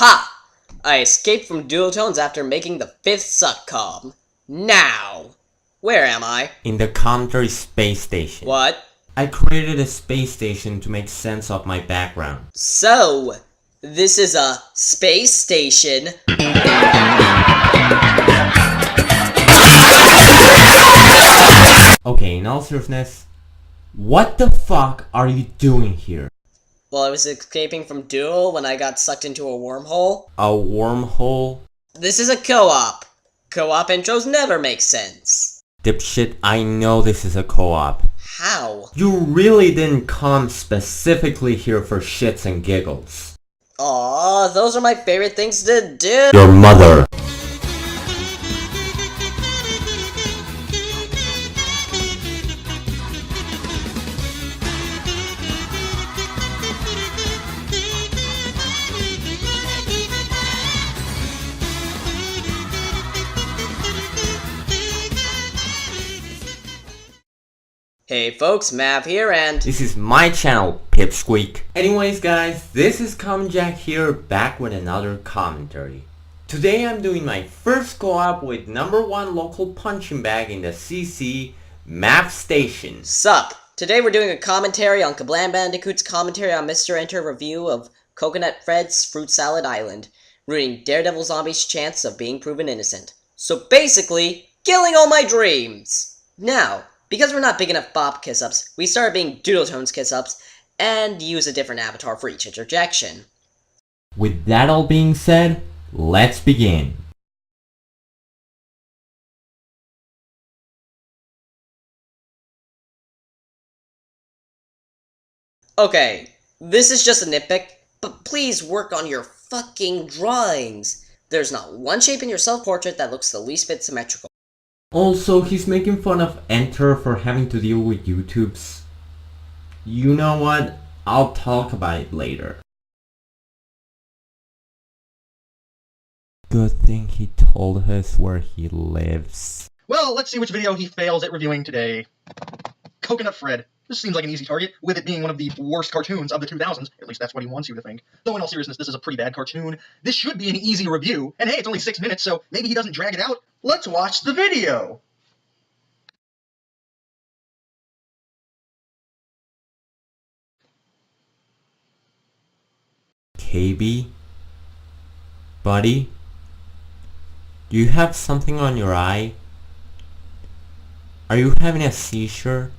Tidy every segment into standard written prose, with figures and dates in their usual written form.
Ha! I escaped from Dual Tones after making the 5th succom. Now! Where am I? In the commentary space station. What? I created a space station to make sense of my background. So, this is a space station. Okay, in all seriousness, what the fuck are you doing here? Well, I was escaping from Duel when I got sucked into a wormhole. A wormhole? This is a co-op. Co-op intros never make sense. Dipshit, I know this is a co-op. How? You really didn't come specifically here for shits and giggles. Aw, those are my favorite things to do. Your mother. Hey folks, Mav here, and This is my channel, Pipsqueak. Anyways guys, this is CommentJack here, back with another commentary. Today I'm doing my first co-op with #1 local punching bag in the CC map station. sup! Today we're doing a commentary on Kablam Bandicoot's commentary on Mr. Enter review of Coconut Fred's Fruit Salad Island, ruining Daredevil Zombie's chance of being proven innocent. So basically, killing all my dreams! Now, because we're not big enough Bop Kiss-Ups, we started being Doodle Tones Kiss-Ups, and use a different avatar for each interjection. With that all being said, let's begin. Okay, this is just a nitpick, but please work on your fucking drawings. There's not one shape in your self-portrait that looks the least bit symmetrical. Also, he's making fun of Enter for having to deal with YouTubes. You know what? I'll talk about it later. Good thing he told us where he lives. Well, let's see which video he fails at reviewing today. Coconut Fred. This seems like an easy target, with it being one of the worst cartoons of the 2000s. At least that's what he wants you to think. Though in all seriousness, this is a pretty bad cartoon. This should be an easy review. And hey, it's only 6 minutes, so maybe he doesn't drag it out. Let's watch the video! KB? Buddy? Do you have something on your eye? Are you having a seizure?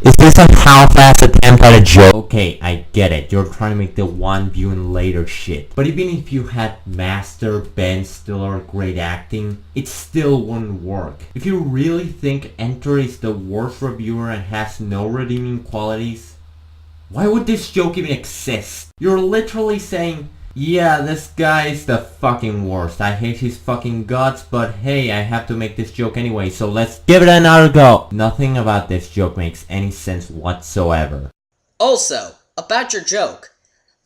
Is this a half-assed attempt at a joke? Okay, I get it. You're trying to make the one viewing later shit. But even if you had Master, Ben Stiller, great acting, it still wouldn't work. If you really think Enter is the worst reviewer and has no redeeming qualities, why would this joke even exist? You're literally saying, yeah, this guy is the fucking worst. I hate his fucking guts, but hey, I have to make this joke anyway, so let's give it another go. Nothing about this joke makes any sense whatsoever. Also, about your joke.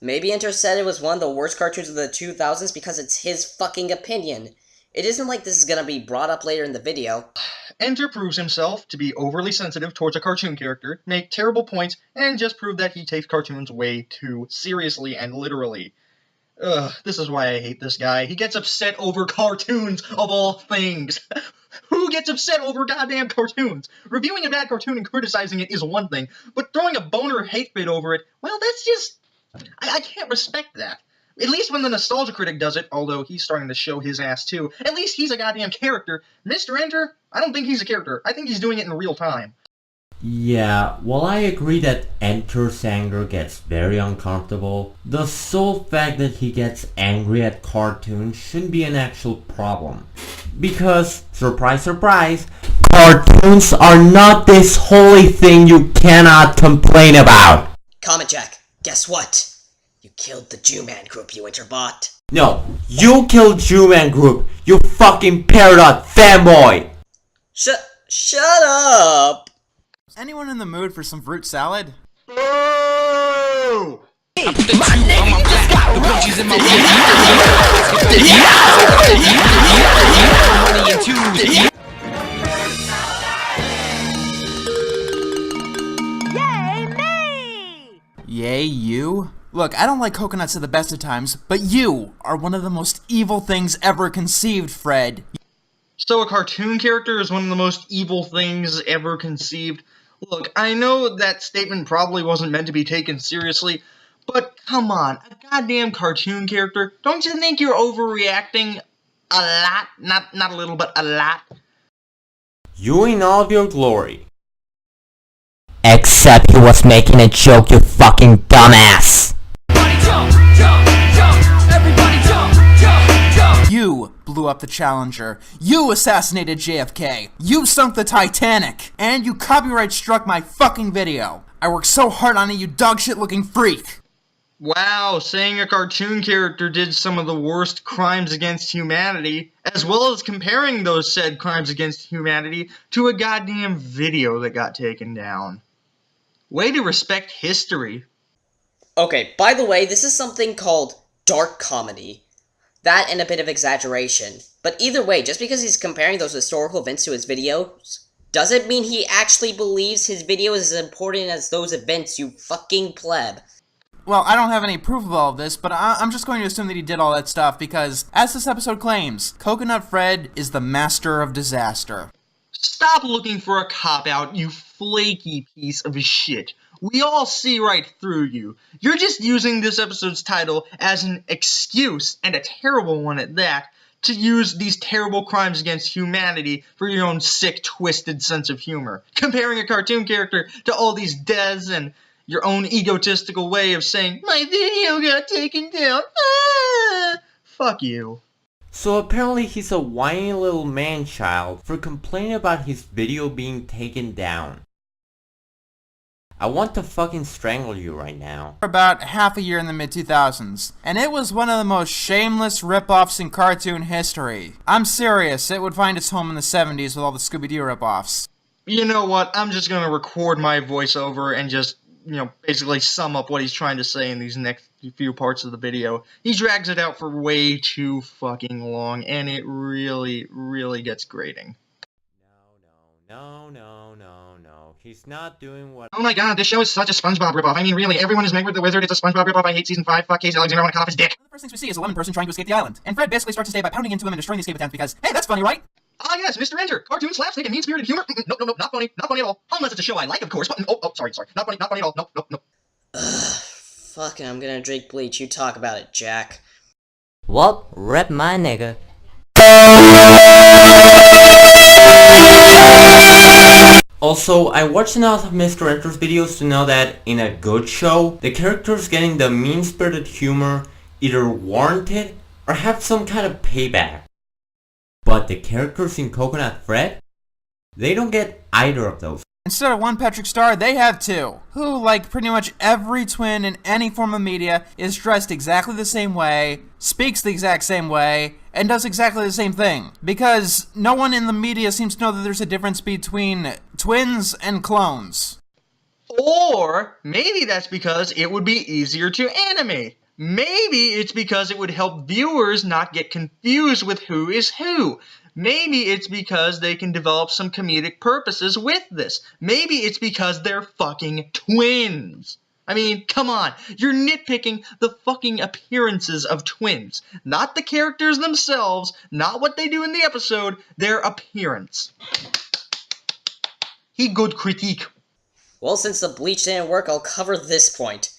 Maybe Enter said it was one of the worst cartoons of the 2000s because it's his fucking opinion. It isn't like this is gonna be brought up later in the video. Enter proves himself to be overly sensitive towards a cartoon character, make terrible points, and just prove that he takes cartoons way too seriously and literally. Ugh, this is why I hate this guy. He gets upset over cartoons, of all things. Who gets upset over goddamn cartoons? Reviewing a bad cartoon and criticizing it is one thing, but throwing a boner hate fit over it, well, that's just... I can't respect that. At least when the Nostalgia Critic does it, although he's starting to show his ass too, at least he's a goddamn character. Mr. Enter, I don't think he's a character. I think he's doing it in real time. Yeah, while I agree that Enter's anger gets very uncomfortable, the sole fact that he gets angry at cartoons shouldn't be an actual problem. Because, surprise surprise, cartoons are not this holy thing you cannot complain about! CommentJack, guess what? You killed the Jew-Man group, you Interbot. No, you killed Jew-Man Group, you fucking Peridot fanboy! Shut up! Anyone in the mood for some fruit salad? Oh! Yay, you? Look, I don't like coconuts at the best of times, but you are one of the most evil things ever conceived, Fred. So a cartoon character is one of the most evil things ever conceived? Look, I know that statement probably wasn't meant to be taken seriously, but come on, a goddamn cartoon character? Don't you think you're overreacting a lot? Not a little, but a lot? You in all of your glory. Except he was making a joke, you fucking dumbass. You blew up the Challenger. You assassinated JFK. You sunk the Titanic. And you copyright struck my fucking video. I worked so hard on it, you dogshit looking freak. Wow, saying a cartoon character did some of the worst crimes against humanity, as well as comparing those said crimes against humanity to a goddamn video that got taken down. Way to respect history. Okay, by the way, this is something called dark comedy. That and a bit of exaggeration. But either way, just because he's comparing those historical events to his videos, doesn't mean he actually believes his video is as important as those events, you fucking pleb. Well, I don't have any proof of all of this, but I'm just going to assume that he did all that stuff because, as this episode claims, Coconut Fred is the master of disaster. Stop looking for a cop-out, you flaky piece of shit. We all see right through you. You're just using this episode's title as an excuse, and a terrible one at that, to use these terrible crimes against humanity for your own sick, twisted sense of humor. Comparing a cartoon character to all these deaths and your own egotistical way of saying, my video got taken down. Ah! Fuck you. So apparently he's a whiny little man-child for complaining about his video being taken down. I want to fucking strangle you right now. For about half a year in the mid-2000s, and it was one of the most shameless rip-offs in cartoon history. I'm serious, it would find its home in the 70s with all the Scooby-Doo rip-offs. You know what? I'm just gonna record my voiceover and just, basically sum up what he's trying to say in these next few parts of the video. He drags it out for way too fucking long, and it really, really gets grating. No. He's not doing what— Oh my god, this show is such a SpongeBob ripoff. I mean, really, everyone is Megward the Wizard. It's a SpongeBob ripoff. I hate Season 5. Fuck Casey Alexander. I want to cut off his dick. One of the first things we see is a lemon person trying to escape the island, and Fred basically starts his day by pounding into him and destroying the escape attempt because, hey, that's funny, right? Ah yes, Mr. Enter. Cartoon slapstick and mean-spirited humor. No, not funny. Not funny at all. Unless it's a show I like, of course. But, sorry. Not funny at all. No. Fucking, I'm gonna drink bleach. You talk about it, Jack. Well, rep my nigga. Also, I watched enough of Mr. Enter's videos to know that in a good show, the characters getting the mean-spirited humor either warranted or have some kind of payback. But the characters in Coconut Fred, they don't get either of those. Instead of one Patrick Star, they have two, who, like pretty much every twin in any form of media, is dressed exactly the same way, speaks the exact same way, and does exactly the same thing. Because no one in the media seems to know that there's a difference between twins and clones. Or maybe that's because it would be easier to animate. Maybe it's because it would help viewers not get confused with who is who. Maybe it's because they can develop some comedic purposes with this. Maybe it's because they're fucking twins. I mean, come on. You're nitpicking the fucking appearances of twins. Not the characters themselves, not what they do in the episode, their appearance. He good critique. Well, since the bleach didn't work, I'll cover this point.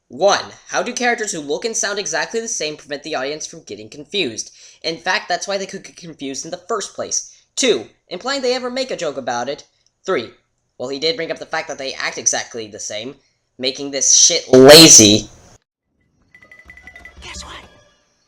1. How do characters who look and sound exactly the same prevent the audience from getting confused? In fact, that's why they could get confused in the first place. 2. Implying they ever make a joke about it. 3. Well, he did bring up the fact that they act exactly the same, making this shit lazy. Guess what?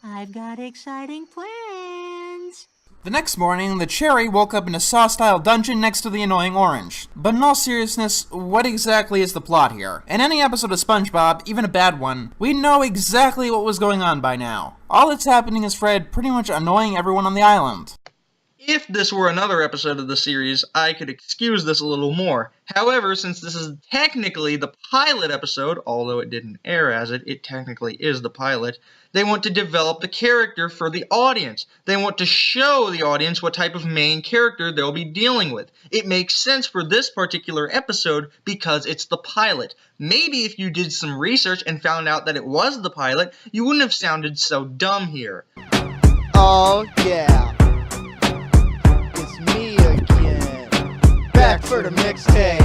I've got exciting plans. The next morning, the Cherry woke up in a Saw-style dungeon next to the annoying Orange. But in all seriousness, what exactly is the plot here? In any episode of SpongeBob, even a bad one, we know exactly what was going on by now. All that's happening is Fred pretty much annoying everyone on the island. If this were another episode of the series, I could excuse this a little more. However, since this is technically the pilot episode, although it didn't air as it technically is the pilot, they want to develop the character for the audience. They want to show the audience what type of main character they'll be dealing with. It makes sense for this particular episode because it's the pilot. Maybe if you did some research and found out that it was the pilot, you wouldn't have sounded so dumb here. Oh yeah, it's me again, back for the mixtape.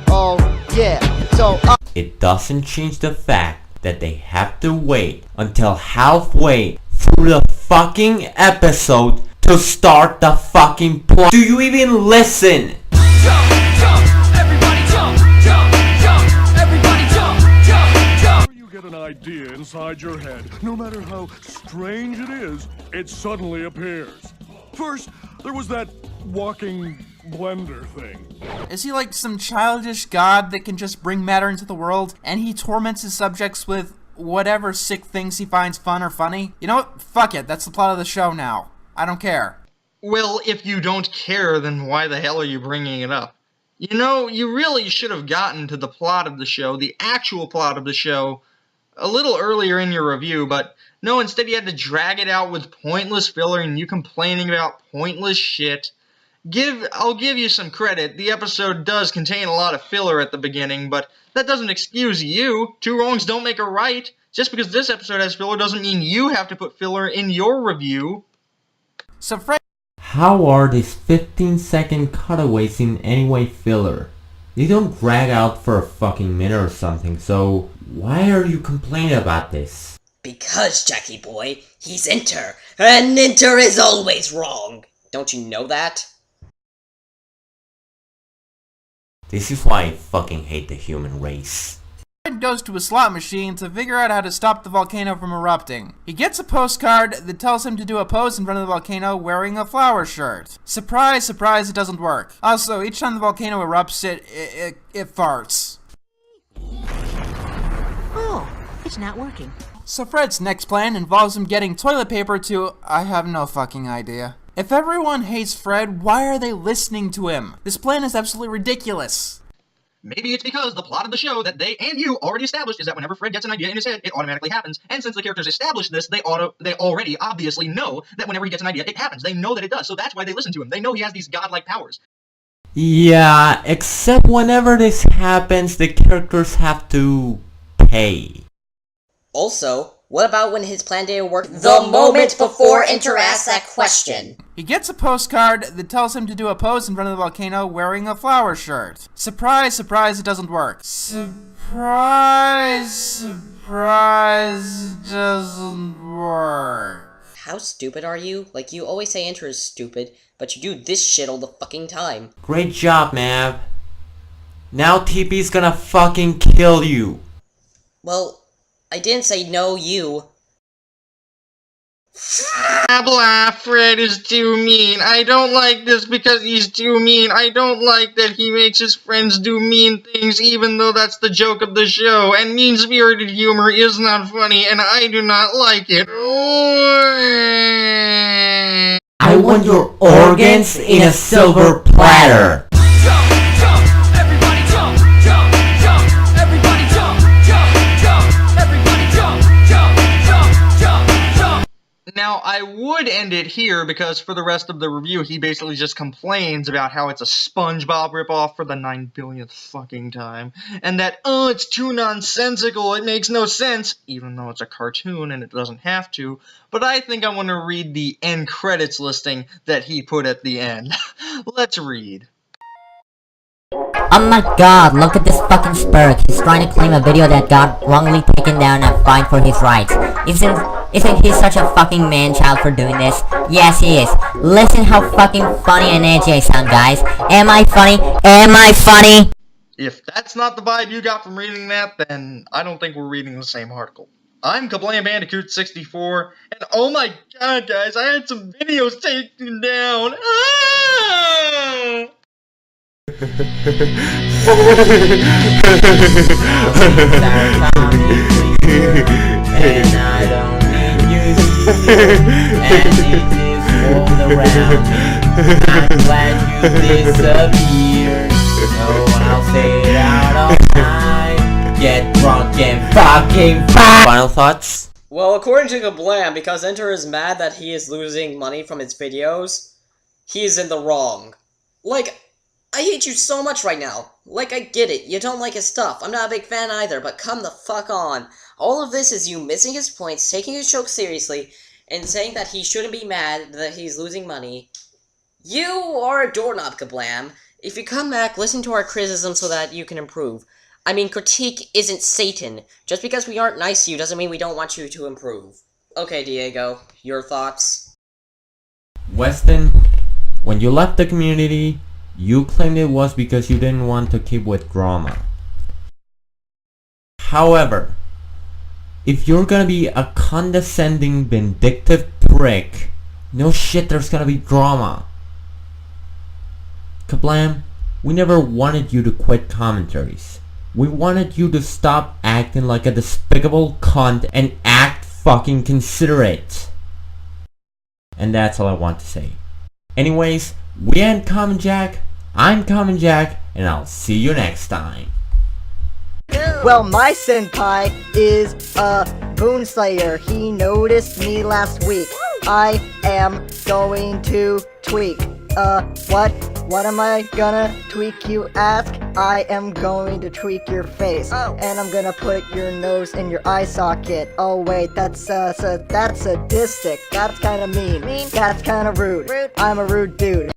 Oh yeah, so It doesn't change the fact that they have to wait until halfway through the fucking episode to start the fucking plot. Do you even listen? Jump, jump, everybody jump, jump, jump, everybody jump, jump, jump. You get an idea inside your head. No matter how strange it is, it suddenly appears. First, there was that walking blender thing. Is he like some childish god that can just bring matter into the world, and he torments his subjects with whatever sick things he finds fun or funny? You know what? Fuck it, that's the plot of the show now. I don't care. Well, if you don't care, then why the hell are you bringing it up? You know, you really should have gotten to the plot of the show, the actual plot of the show, a little earlier in your review, but no, instead you had to drag it out with pointless filler and you complaining about pointless shit. I'll give you some credit, the episode does contain a lot of filler at the beginning, but that doesn't excuse you. Two wrongs don't make a right. Just because this episode has filler doesn't mean you have to put filler in your review. So Fred How are these 15-second cutaways in any way filler? They don't drag out for a fucking minute or something, so why are you complaining about this? Because, Jackie boy, he's Inter, and Inter is always wrong. Don't you know that? This is why I fucking hate the human race. goes to a slot machine to figure out how to stop the volcano from erupting. He gets a postcard that tells him to do a pose in front of the volcano wearing a flower shirt. Surprise, surprise, it doesn't work. Also, each time the volcano erupts, it farts. Oh, it's not working. So Fred's next plan involves him getting toilet paper to... I have no fucking idea. If everyone hates Fred, why are they listening to him? This plan is absolutely ridiculous. Maybe it's because the plot of the show that they and you already established is that whenever Fred gets an idea in his head, it automatically happens. And since the characters established this, they already obviously know that whenever he gets an idea, it happens. They know that it does, so that's why they listen to him. They know he has these godlike powers. Yeah, except whenever this happens, the characters have to pay. Also, what about when his plan didn't work the moment before Inter asked that question? He gets a postcard that tells him to do a pose in front of the volcano wearing a flower shirt. Surprise, surprise, it doesn't work. Surprise, surprise, it doesn't work. How stupid are you? Like, you always say Inter is stupid, but you do this shit all the fucking time. Great job, Mav. Now TP's gonna fucking kill you. Well, I didn't say no, you. Blah blah, Fred is too mean. I don't like this because he's too mean. I don't like that he makes his friends do mean things even though that's the joke of the show. And mean-spirited humor is not funny and I do not like it. I want your organs in a silver platter. Jump, jump, everybody jump, jump, jump, everybody jump, jump, jump, everybody jump, jump, jump, jump, jump. Now, I would end it here because for the rest of the review, he basically just complains about how it's a SpongeBob ripoff for the 9 billionth fucking time. And that, oh, it's too nonsensical, it makes no sense, even though it's a cartoon and it doesn't have to. But I think I want to read the end credits listing that he put at the end. Let's read. Oh my god, look at this fucking spurk. He's trying to claim a video that got wrongly taken down and fight for his rights. Isn't he such a fucking man-child for doing this? Yes, he is. Listen how fucking funny and edgy I sound, guys. Am I funny? Am I funny? If that's not the vibe you got from reading that, then I don't think we're reading the same article. I'm Kablam Bandicoot 64, and oh my god, guys, I had some videos taken down. Ah! And I don't need you, and it is all around me. I'm glad you disappeared. Oh, I'll stay out all night. Get drunk and fucking fight. Final thoughts? Well, according to Kablam, because Enter is mad that he is losing money from his videos, he is in the wrong. Like, I hate you so much right now. Like, I get it, you don't like his stuff. I'm not a big fan either, but come the fuck on. All of this is you missing his points, taking his joke seriously, and saying that he shouldn't be mad that he's losing money. You are a doorknob, Kablam. If you come back, listen to our criticism so that you can improve. I mean, critique isn't Satan. Just because we aren't nice to you doesn't mean we don't want you to improve. Okay, Diego, your thoughts? Weston, when you left the community, you claimed it was because you didn't want to keep with drama. However, if you're gonna be a condescending, vindictive prick, no shit there's gonna be drama. Kablam, we never wanted you to quit commentaries. We wanted you to stop acting like a despicable cunt and act fucking considerate. And that's all I want to say. Anyways, we ain't CommentJack, I'm CommentJack, and I'll see you next time. Well, my senpai is a Moonslayer. He noticed me last week. I am going to tweak. What am I gonna tweak, you ask? I am going to tweak your face. And I'm gonna put your nose in your eye socket. Oh wait, that's sadistic. That's kinda mean. That's kinda rude. I'm a rude dude.